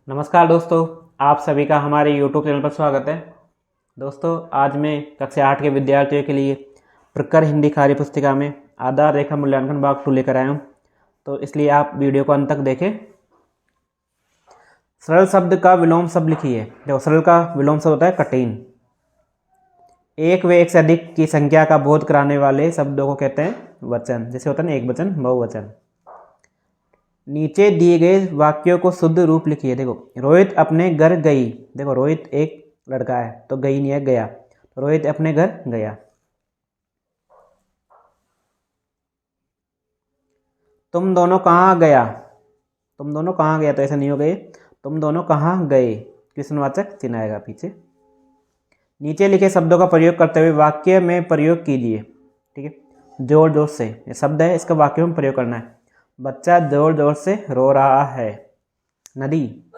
नमस्कार दोस्तों, आप सभी का हमारे YouTube चैनल पर स्वागत है। दोस्तों, आज मैं कक्षा 8 के विद्यार्थियों के लिए प्रकर हिंदी कार्य पुस्तिका में आधार रेखा मूल्यांकन भाग 2 लेकर आया हूँ, तो इसलिए आप वीडियो को अंत तक देखें। सरल शब्द का विलोम शब्द लिखिए। देखो, सरल का विलोम शब्द होता है कठिन। एक व एक से अधिक की संख्या का बोध कराने वाले शब्दों को कहते हैं वचन। जैसे होता है ना, एक वचन, बहुवचन। नीचे दिए गए वाक्यों को शुद्ध रूप लिखिए। देखो, रोहित अपने घर गई। देखो, रोहित एक लड़का है तो गई नहीं है, गया। तो रोहित अपने घर गया। तुम दोनों कहाँ गया। तुम दोनों कहाँ गया, तो ऐसा नहीं हो गए। तुम दोनों कहाँ गए, क्वेश्चनवाचक चिन्ह आएगा पीछे। नीचे लिखे शब्दों का प्रयोग करते हुए वाक्य में प्रयोग कीजिए। ठीक है, जोर जोर से, ये शब्द है, इसका वाक्य में प्रयोग करना है। बच्चा जोर जोर से रो रहा है। नदी,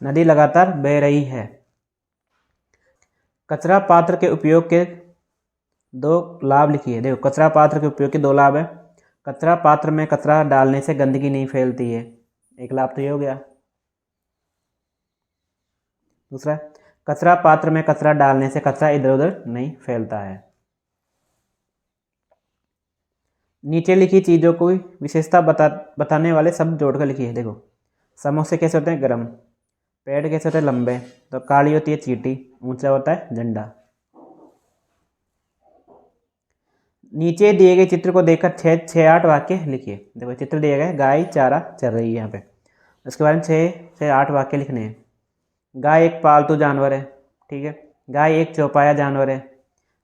नदी लगातार बह रही है। कचरा पात्र के उपयोग के 2 लाभ लिखिए। देखो, कचरा पात्र के उपयोग के 2 लाभ है। कचरा पात्र में कचरा डालने से गंदगी नहीं फैलती है, एक लाभ तो ये हो गया। दूसरा, कचरा पात्र में कचरा डालने से कचरा इधर उधर नहीं फैलता है। नीचे लिखी चीज़ों को विशेषता बताने वाले शब्द जोड़कर लिखिए। देखो, समोसे कैसे होते हैं, गरम। पेड़ कैसे होते हैं, लंबे। तो काली होती है चींटी, ऊंचा होता है झंडा। नीचे दिए गए चित्र को देखकर 6-8 वाक्य लिखिए। देखो, चित्र दिया गया है, गाय चारा चर रही है यहाँ पे। उसके बारे में 6-8 वाक्य लिखने हैं। गाय एक पालतू जानवर है। ठीक है, गाय एक चौपाया जानवर है।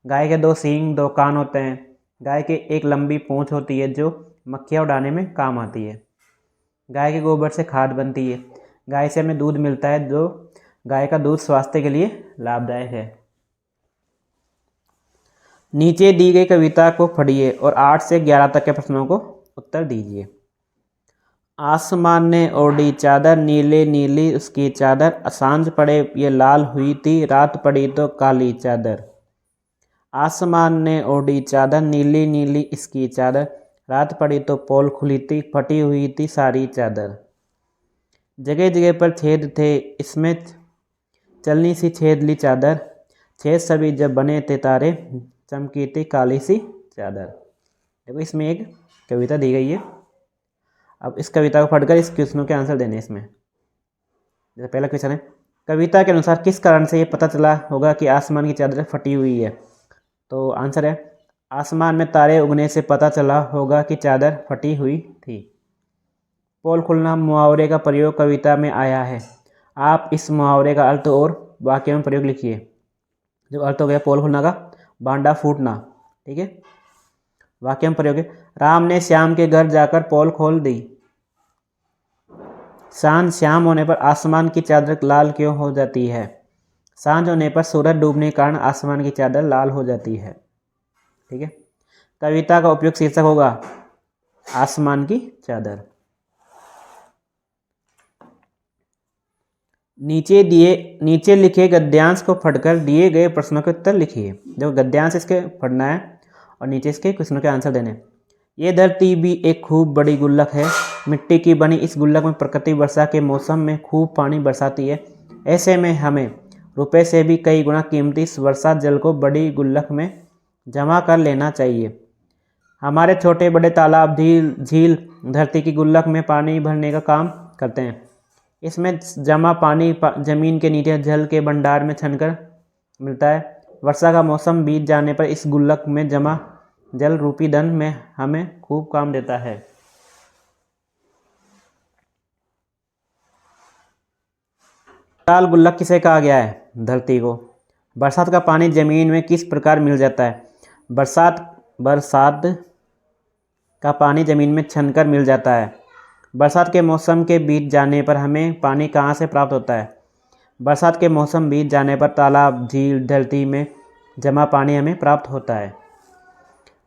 गाय के 2 सींग 2 कान होते हैं। गाय के एक लंबी पूंछ होती है जो मक्खियाँ उड़ाने में काम आती है। गाय के गोबर से खाद बनती है। गाय से हमें दूध मिलता है, जो गाय का दूध स्वास्थ्य के लिए लाभदायक है। नीचे दी गई कविता को पढ़िए और 8 से 11 तक के प्रश्नों को उत्तर दीजिए। आसमान ने ओढ़ी चादर, नीले नीली उसकी चादर। सांझ पड़े ये लाल हुई थी, रात पड़ी तो काली चादर। आसमान ने ओढ़ी चादर, नीली नीली इसकी चादर। रात पड़ी तो पोल खुली थी, फटी हुई थी सारी चादर। जगह जगह पर छेद थे, इसमें चलनी सी छेदली चादर। छेद सभी जब बने थे तारे, चमकी थी काली सी चादर। देखो, इसमें एक कविता दी गई है। अब इस कविता को पढ़कर इस क्वेश्चनों के आंसर देने इसमें। जैसे पहला क्वेश्चन है, कविता के अनुसार किस कारण से ये पता चला होगा कि आसमान की चादर फटी हुई है। तो आंसर है, आसमान में तारे उगने से पता चला होगा कि चादर फटी हुई थी। पोल खुलना मुहावरे का प्रयोग कविता में आया है। आप इस मुहावरे का अर्थ और वाक्य में प्रयोग लिखिए। जो अर्थ हो गया पोल खुलना का, भांडा फूटना। ठीक है, वाक्य में प्रयोग है, राम ने श्याम के घर जाकर पोल खोल दी। सांझ शाम होने पर आसमान की चादर लाल क्यों हो जाती है। सांझ होने पर सूरज डूबने के कारण आसमान की चादर लाल हो जाती है। ठीक है, कविता का उपयुक्त शीर्षक होगा आसमान की चादर। नीचे लिखे गद्यांश को पढ़कर दिए गए प्रश्नों के उत्तर लिखिए। देखो, गद्यांश इसके पढ़ना है और नीचे इसके क्वेश्चनों के आंसर देने। ये धरती भी एक खूब बड़ी गुल्लक है। मिट्टी की बनी इस गुल्लक में प्रकृति वर्षा के मौसम में खूब पानी बरसाती है। ऐसे में हमें रुपए से भी कई गुना कीमती इस वर्षा जल को बड़ी गुल्लक में जमा कर लेना चाहिए। हमारे छोटे बड़े तालाब, झील धरती की गुल्लक में पानी भरने का काम करते हैं। इसमें जमा पानी जमीन के नीचे जल के भंडार में छनकर मिलता है। वर्षा का मौसम बीत जाने पर इस गुल्लक में जमा जल रूपी धन में हमें खूब काम देता है। लाल गुल्लक किसे कहा गया है, धरती को। बरसात का पानी जमीन में किस प्रकार मिल जाता है। बरसात का पानी जमीन में छनकर मिल जाता है। बरसात के मौसम के बीत जाने पर हमें पानी कहाँ से प्राप्त होता है। बरसात के मौसम बीत जाने पर तालाब, झील, धरती में जमा पानी हमें प्राप्त होता है।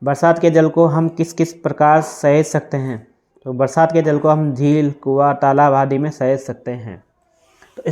बरसात के जल को हम किस किस प्रकार सहेज सकते हैं। तो बरसात के जल को हम झील, कुआं, तालाब आदि में सहेज सकते हैं। तो इस